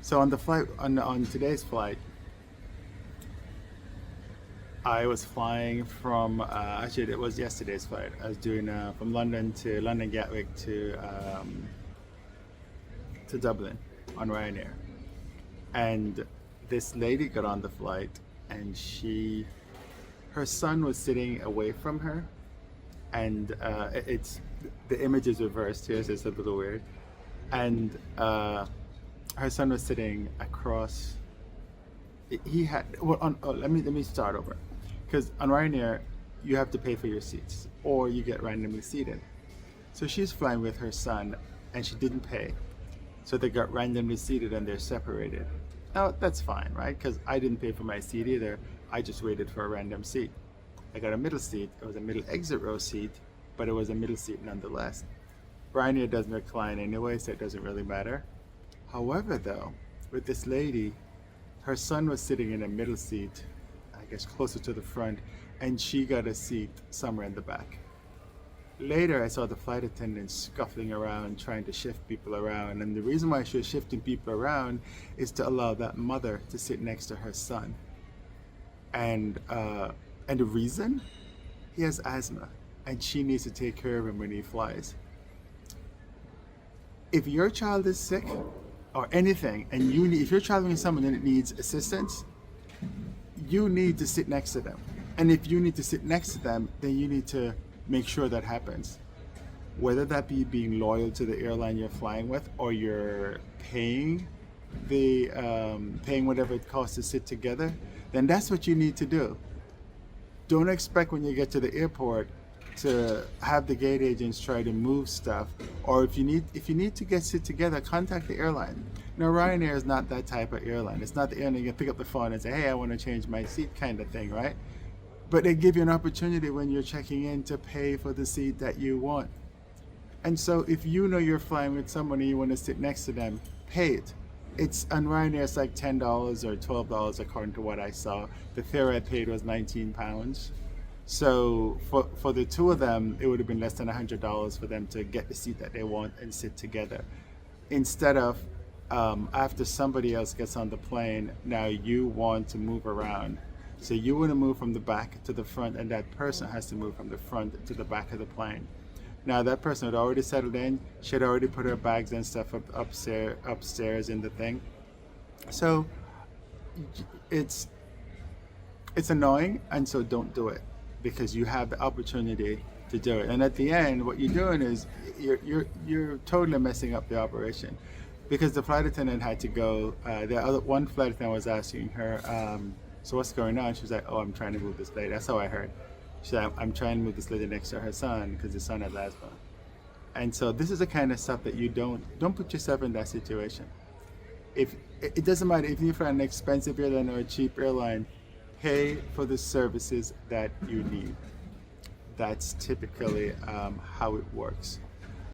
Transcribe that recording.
So on the flight on today's flight, I was flying from actually it was yesterday's flight. I was doing from London to London Gatwick to Dublin on Ryanair, and this lady got on the flight, and her son was sitting away from her, and it's the image is reversed here, so it's a little weird, and her son was sitting across. He had well, let me start over, because on Ryanair you have to pay for your seats or you get randomly seated. So she's flying with her son, and she didn't pay, so they got randomly seated and they're separated. Now that's fine, right? Because I didn't pay for my seat either. I just waited for a random seat. I got a middle seat. It was a middle exit row seat, but it was a middle seat nonetheless. Ryanair doesn't recline anyway, so it doesn't really matter. However, though, with this lady, her son was sitting in a middle seat, I guess closer to the front, and she got a seat somewhere in the back. Later, I saw the flight attendant scuffling around, trying to shift people around. And the reason why she was shifting people around is to allow that mother to sit next to her son. And the reason? He has asthma, and she needs to take care of him when he flies. If your child is sick or anything, and if you're traveling with someone that needs assistance, you need to sit next to them. And if you need to sit next to them, then you need to make sure that happens. Whether that be being loyal to the airline you're flying with, or you're paying paying whatever it costs to sit together, then that's what you need to do. Don't expect when you get to the airport to have the gate agents try to move stuff, or if you need to sit together, contact the airline. Now, Ryanair is not that type of airline. It's not the airline you can pick up the phone and say, hey, I want to change my seat kind of thing, right? But they give you an opportunity when you're checking in to pay for the seat that you want. And so if you know you're flying with someone and you want to sit next to them, pay it. It's on Ryanair, it's like $10 or $12 according to what I saw. The fare I paid was £19. So for the two of them, it would have been less than $100 for them to get the seat that they want and sit together. Instead of after somebody else gets on the plane, now you want to move around. So you want to move from the back to the front, and that person has to move from the front to the back of the plane. Now that person had already settled in. She had already put her bags and stuff upstairs in the thing. So it's annoying, and so don't do it, because you have the opportunity to do it. And at the end, what you're doing is you're totally messing up the operation, because the flight attendant had to go. One flight attendant was asking her, so what's going on? She was like, oh, I'm trying to move this lady. That's how I heard. She said, I'm trying to move this lady next to her son because his son has asthma. And so this is the kind of stuff that you don't put yourself in that situation. If it doesn't matter if you're from an expensive airline or a cheap airline, pay for the services that you need. That's typically how it works.